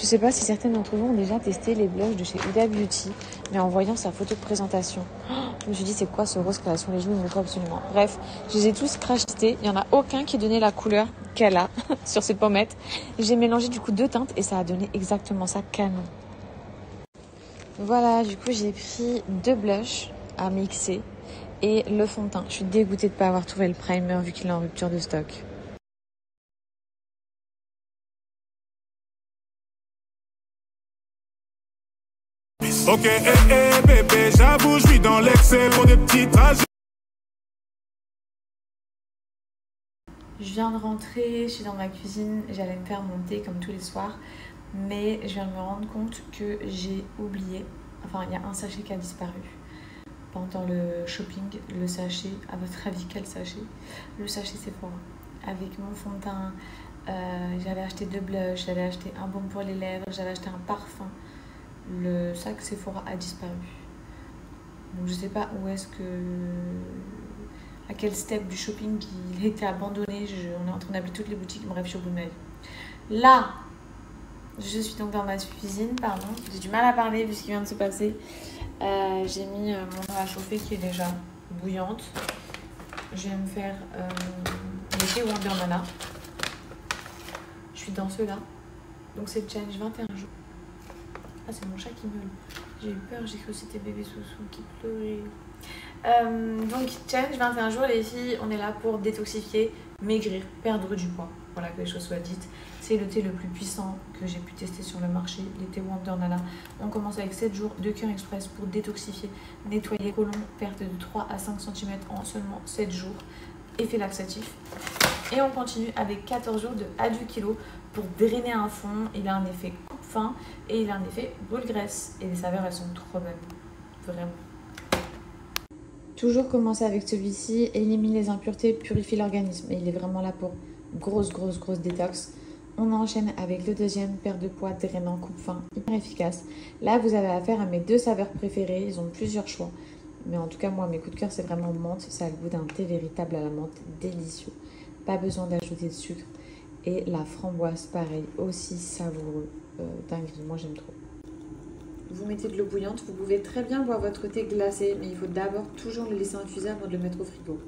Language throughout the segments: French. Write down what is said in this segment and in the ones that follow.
Je sais pas si certaines d'entre vous ont déjà testé les blushs de chez Huda Beauty, mais en voyant sa photo de présentation, je me suis dit c'est quoi ce rose qu'elle a sur les joues, il me faut absolument. Bref, je les ai tous crash testés, il n'y en a aucun qui donnait la couleur qu'elle a sur ses pommettes. J'ai mélangé du coup 2 teintes et ça a donné exactement ça, canon. Voilà, du coup j'ai pris 2 blushs à mixer et le fond de teint. Je suis dégoûtée de ne pas avoir trouvé le primer vu qu'il est en rupture de stock. Ok, bébé, j'avoue, je suis dans l'excès pour des petits trajets. Je viens de rentrer, je suis dans ma cuisine, j'allais me faire mon thé comme tous les soirs, mais je viens de me rendre compte que j'ai oublié, enfin il y a un sachet qui a disparu pendant le shopping, le sachet, à votre avis quel sachet? Le sachet Sephora, avec mon fond de teint, j'avais acheté 2 blushs, j'avais acheté un baume pour les lèvres, j'avais acheté un parfum. Le sac Sephora a disparu. Donc je sais pas où est-ce que... à quel step du shopping il a été abandonné. On est en train d'appeler toutes les boutiques. Bref, je suis au bout de ma vie. Là, je suis donc dans ma cuisine, pardon. J'ai du mal à parler vu ce qui vient de se passer. J'ai mis mon eau à chauffer qui est déjà bouillante. Je vais me faire le thé Wondermana. Je suis dans ceux-là. Donc c'est le challenge 21 jours. Ah, c'est mon chat qui meule. J'ai eu peur, j'ai cru que c'était bébé Soussou qui pleurait. Donc, challenge 21 jours, les filles, on est là pour détoxifier, maigrir, perdre du poids. Voilà, que les choses soient dites. C'est le thé le plus puissant que j'ai pu tester sur le marché, les thés Wondermana. On commence avec 7 jours de cure express pour détoxifier, nettoyer le côlon, perte de 3 à 5 cm en seulement 7 jours. Effet laxatif. Et on continue avec 14 jours de Adu Kilo pour drainer un fond. Il a un effet coupe-fin et il a un effet boule-graisse. Et les saveurs, elles sont trop bonnes. Vraiment. Toujours commencer avec celui-ci, élimine les impuretés, purifie l'organisme. Et il est vraiment là pour grosse détox. On enchaîne avec le deuxième, perte de poids, drainant, coupe-fin, hyper efficace. Là, vous avez affaire à mes 2 saveurs préférées. Ils ont plusieurs choix. Mais en tout cas, moi, mes coups de cœur, c'est vraiment menthe. Ça a le goût d'un thé véritable à la menthe, délicieux. Pas besoin d'ajouter de sucre. Et la framboise, pareil, aussi savoureux. Dinguerie, moi j'aime trop. Vous mettez de l'eau bouillante. Vous pouvez très bien boire votre thé glacé, mais il faut d'abord toujours le laisser infuser avant de le mettre au frigo.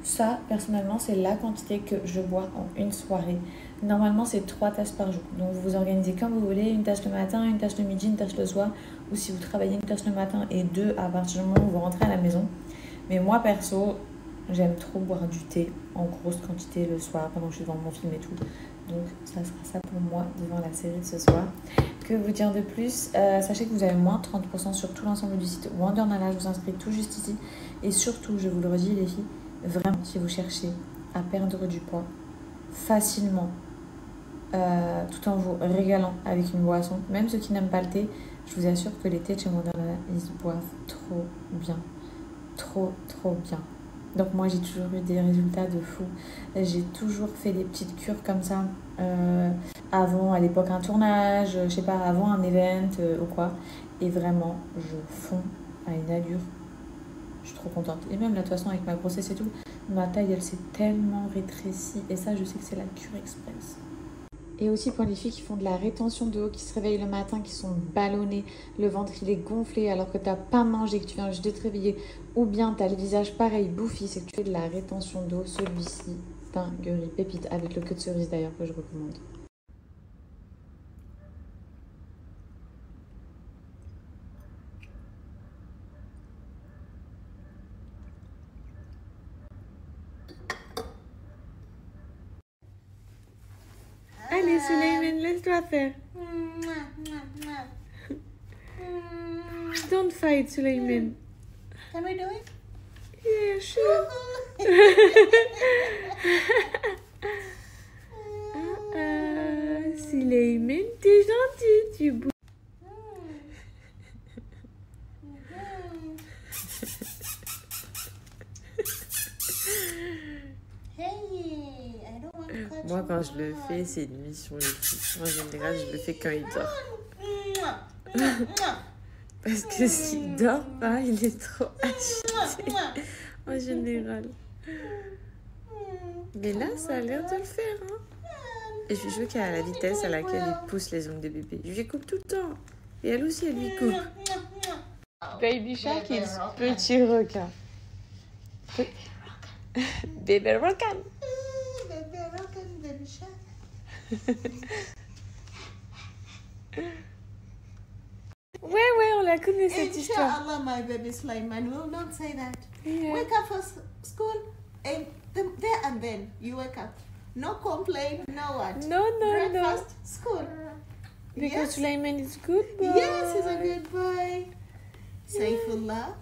Ça, personnellement, c'est la quantité que je bois en une soirée. Normalement, c'est 3 tasses par jour. Donc, vous vous organisez comme vous voulez. Une tasse le matin, une tasse le midi, une tasse le soir. Ou si vous travaillez une tasse le matin et 2 à partir du moment où vous rentrez à la maison. Mais moi, perso, j'aime trop boire du thé en grosse quantité le soir pendant que je suis devant mon film et tout. Donc, ça sera ça pour moi devant la série de ce soir. Que vous dire de plus? Sachez que vous avez moins de 30% sur tout l'ensemble du site Wondermana. Je vous inscris tout juste ici. Et surtout, je vous le redis les filles, vraiment, si vous cherchez à perdre du poids facilement, tout en vous régalant avec une boisson, même ceux qui n'aiment pas le thé, je vous assure que les thés de chez Wondermana, ils se boivent trop bien. Trop bien. Donc moi j'ai toujours eu des résultats de fou. J'ai toujours fait des petites cures comme ça avant, à l'époque, un tournage, je sais pas, avant un event ou quoi. Et vraiment, je fonds à une allure. Je suis trop contente. Et même là, de toute façon, avec ma grossesse et tout, ma taille, elle s'est tellement rétrécie. Et ça, je sais que c'est la cure express. Et aussi pour les filles qui font de la rétention d'eau, qui se réveillent le matin, qui sont ballonnées, le ventre il est gonflé alors que tu n'as pas mangé, que tu viens juste de te réveiller, ou bien tu as le visage pareil, bouffi, c'est que tu fais de la rétention d'eau, celui-ci, dinguerie, pépite, avec le queue de cerise d'ailleurs que je recommande. Allez Suleiman, laisse-toi faire. Don't fight Suleiman. Can we do it? Yeah, sure. Suleiman, t'es gentil, tu bouges. Moi, quand je le fais, c'est une mission. En général, je le fais quand il dort. Parce que s'il dort pas, il est trop agité. En général. Mais là, ça a l'air de le faire. Hein. Et je suis choquée à la vitesse à laquelle il pousse les ongles de bébé. Je lui coupe tout le temps. Et elle aussi, elle lui coupe. Baby Shark is petit requin. Bébé requin. Baby requin, baby shark. Ouais, on la connaît cette histoire. Inshallah, my baby Sulaiman will not say that. Yeah. Wake up for school and there and then you wake up. No complaint, no what? No. Breakfast, school. Because Yes. Sulaiman is good boy. Yes, he's a good boy. Saifullah.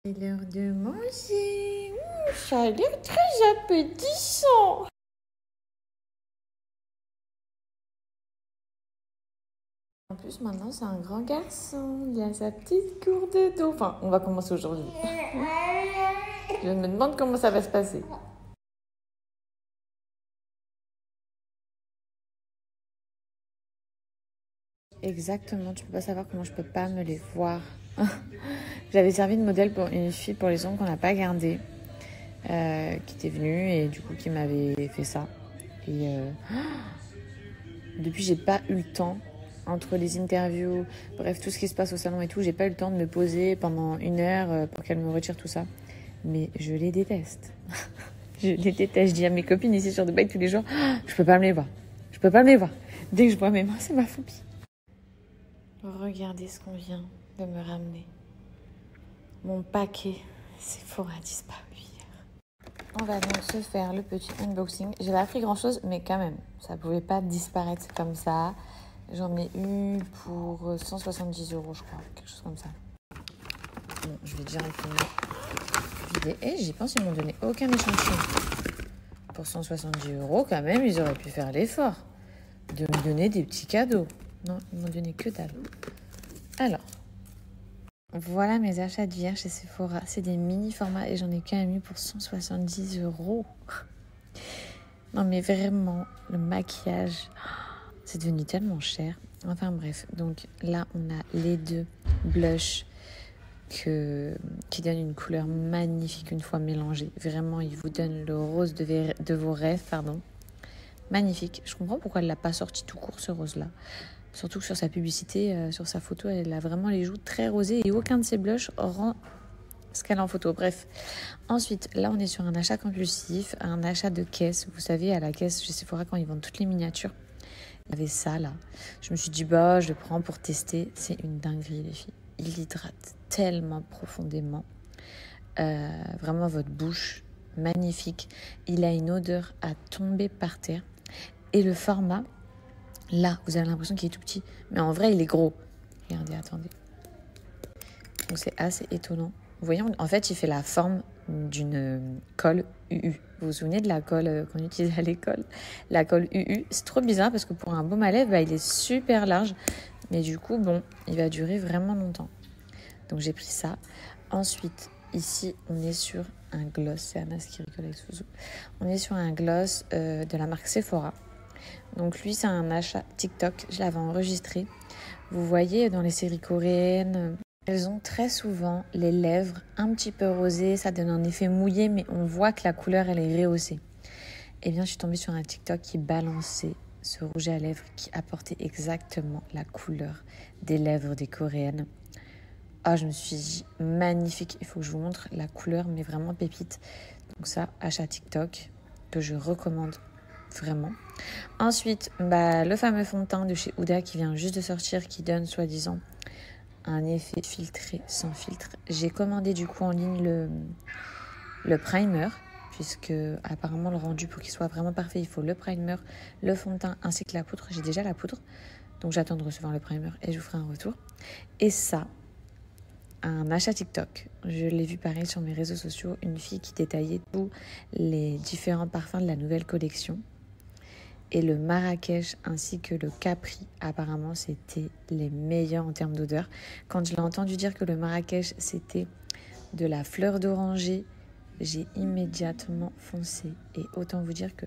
C'est l'heure de manger. Ça a l'air très appétissant. En plus, maintenant, c'est un grand garçon. Il a sa petite gourde d'eau. Enfin, on va commencer aujourd'hui. Je me demande comment ça va se passer. Exactement, tu peux pas savoir comment je peux pas me les voir. J'avais servi de modèle pour une fille pour les ongles qu'on n'a pas gardé, qui était venue et du coup qui m'avait fait ça. Et depuis, j'ai pas eu le temps, entre les interviews, bref, tout ce qui se passe au salon et tout, j'ai pas eu le temps de me poser pendant 1 heure pour qu'elle me retire tout ça. Mais je les déteste. Je les déteste. Je dis à mes copines ici sur Dubaï tous les jours, je peux pas me les voir. Je peux pas me les voir. Dès que je vois mes mains, c'est ma phobie. Regardez ce qu'on vient de me ramener. Mon paquet Sephora a disparu hier. On va donc se faire le petit unboxing. J'ai pas pris grand chose, mais quand même, ça pouvait pas disparaître comme ça. J'en ai eu pour 170 €, je crois, quelque chose comme ça. Bon, je vais directement vider. Et j'y pense, ils m'ont donné aucun échantillon. Pour 170 € quand même, ils auraient pu faire l'effort de me donner des petits cadeaux. Non, ils m'ont donné que dalle. Alors, voilà mes achats d'hier chez Sephora. C'est des mini formats et j'en ai quand même eu pour 170 €. Non mais vraiment, le maquillage, c'est devenu tellement cher. Enfin bref, donc là on a les 2 blushs qui donnent une couleur magnifique une fois mélangés. Vraiment, ils vous donnent le rose de vos rêves, pardon. Magnifique. Je comprends pourquoi elle l'a pas sorti tout court ce rose-là. Surtout que sur sa publicité, sur sa photo, elle a vraiment les joues très rosées et aucun de ses blushs rend ce qu'elle a en photo. Bref. Ensuite, là, on est sur un achat compulsif, un achat de caisse. Vous savez, à la caisse chez Sephora, quand ils vendent toutes les miniatures, il y avait ça, là. Je me suis dit, bah, je le prends pour tester. C'est une dinguerie, les filles. Il hydrate tellement profondément. Vraiment, votre bouche, magnifique. Il a une odeur à tomber par terre. Et le format... Là, vous avez l'impression qu'il est tout petit. Mais en vrai, il est gros. Regardez, attendez. Donc, c'est assez étonnant. Vous voyez, en fait, il fait la forme d'une colle UU. Vous vous souvenez de la colle qu'on utilisait à l'école? La colle UU. C'est trop bizarre parce que pour un baume à lèvres, il est super large. Mais du coup, bon, il va durer vraiment longtemps. Donc, j'ai pris ça. Ensuite, ici, on est sur un gloss. C'est Anas qui rigole avec Souzou. On est sur un gloss de la marque Sephora. Donc lui, c'est un achat TikTok. Je l'avais enregistré. Vous voyez, dans les séries coréennes, elles ont très souvent les lèvres un petit peu rosées. Ça donne un effet mouillé, mais on voit que la couleur, elle est rehaussée. Eh bien, je suis tombée sur un TikTok qui balançait ce rouge à lèvres qui apportait exactement la couleur des lèvres des Coréennes. Ah, je me suis dit, magnifique. Il faut que je vous montre la couleur, mais vraiment pépite. Donc ça, achat TikTok que je recommande vraiment. Ensuite, le fameux fond de teint de chez Huda qui vient juste de sortir, qui donne soi-disant un effet filtré sans filtre. J'ai commandé du coup en ligne le primer, puisque apparemment le rendu pour qu'il soit vraiment parfait, il faut le primer, le fond de teint ainsi que la poudre. J'ai déjà la poudre, donc j'attends de recevoir le primer et je vous ferai un retour. Et ça, un achat TikTok. Je l'ai vu pareil sur mes réseaux sociaux, une fille qui détaillait tous les différents parfums de la nouvelle collection. Et le Marrakech ainsi que le Capri, apparemment, c'était les meilleurs en termes d'odeur. Quand je l'ai entendu dire que le Marrakech, c'était de la fleur d'oranger, j'ai immédiatement foncé. Et autant vous dire que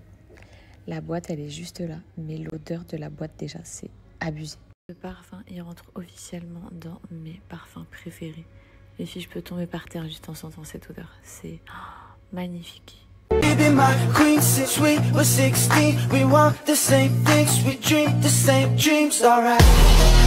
la boîte, elle est juste là. Mais l'odeur de la boîte, déjà, c'est abusé. Ce parfum, il rentre officiellement dans mes parfums préférés. Les filles, je peux tomber par terre juste en sentant cette odeur. C'est magnifique. Baby, my queen, since we were 16, we want the same things, we dream the same dreams, alright.